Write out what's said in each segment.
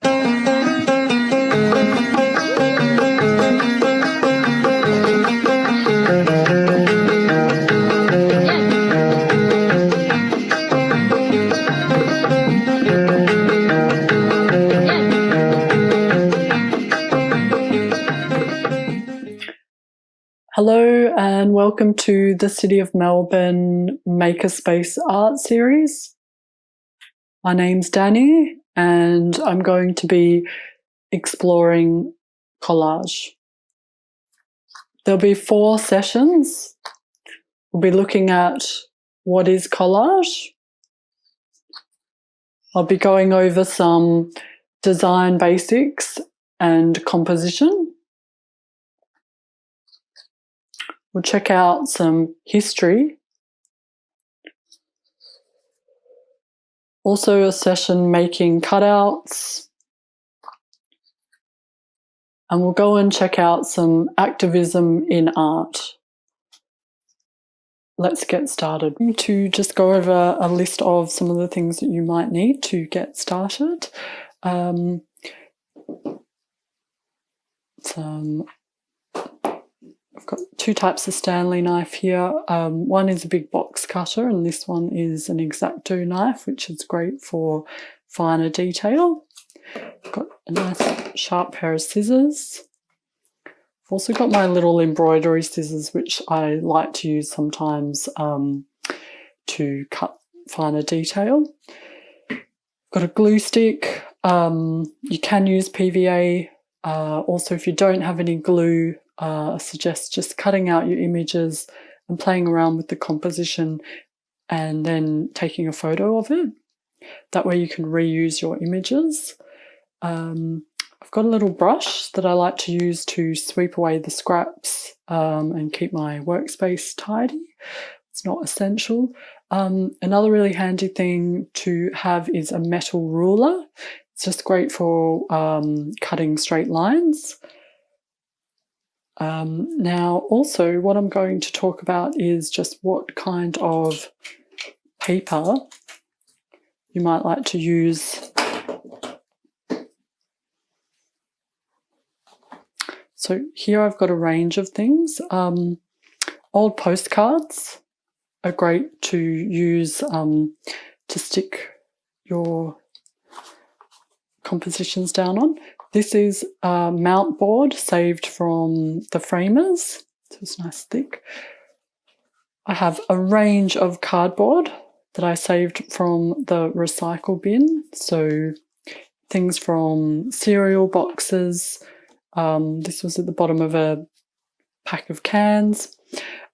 Hello and welcome to the City of Melbourne Makerspace art series. My name's Danny and I'm going to be exploring collage. There'll be 4 sessions. We'll be looking at what is collage. I'll be going over some design basics and composition. We'll check out some history. Also a session making cutouts. And we'll go and check out some activism in art. Let's get started. To just go over a list of some of the things that you might need to get started. I've got 2 types of Stanley knife here. One is a big box cutter and this one is an X-Acto knife, which is great for finer detail. I've got a nice sharp pair of scissors. I've also got my little embroidery scissors, which I like to use sometimes to cut finer detail. I've got a glue stick. You can use PVA. Also, if you don't have any glue, I suggest just cutting out your images and playing around with the composition and then taking a photo of it. That way you can reuse your images. I've got a little brush that I like to use to sweep away the scraps and keep my workspace tidy. It's not essential. Another really handy thing to have is a metal ruler. It's just great for cutting straight lines. Now also what I'm going to talk about is just what kind of paper you might like to use. So here I've got a range of things. Old postcards are great to use to stick your compositions down on. This is a mount board saved from the framers, so it's nice thick. I have a range of cardboard that I saved from the recycle bin, so things from cereal boxes. This was at the bottom of a pack of cans.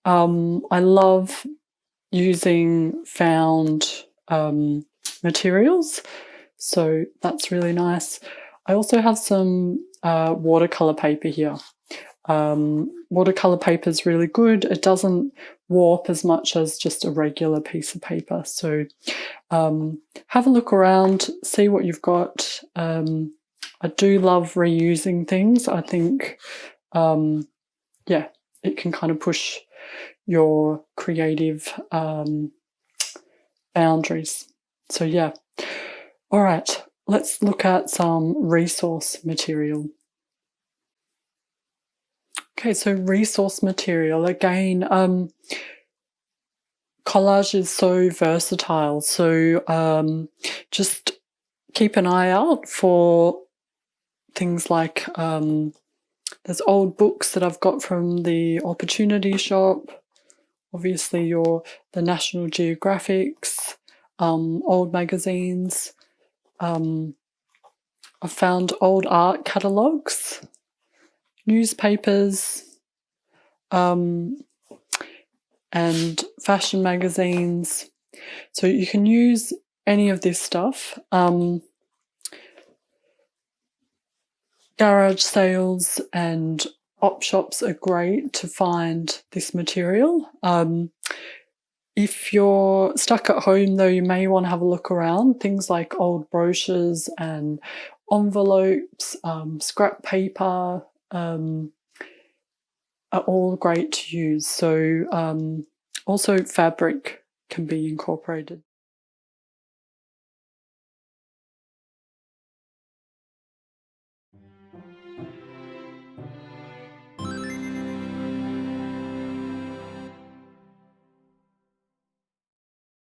I love using found materials, so that's really nice. I also have some watercolour paper here. Watercolour paper is really good. It doesn't warp as much as just a regular piece of paper. So have a look around, see what you've got. I do love reusing things. I think, yeah, it can kind of push your creative boundaries. So yeah. All right. Let's look at some resource material. Okay, so resource material. Again, collage is so versatile. So just keep an eye out for things like there's old books that I've got from the Opportunity Shop. Obviously, the National Geographics, old magazines. I've found old art catalogues, newspapers, and fashion magazines. So you can use any of this stuff. Garage sales and op shops are great to find this material. If you're stuck at home though, you may want to have a look around. Things like old brochures and envelopes, scrap paper are all great to use. So also fabric can be incorporated.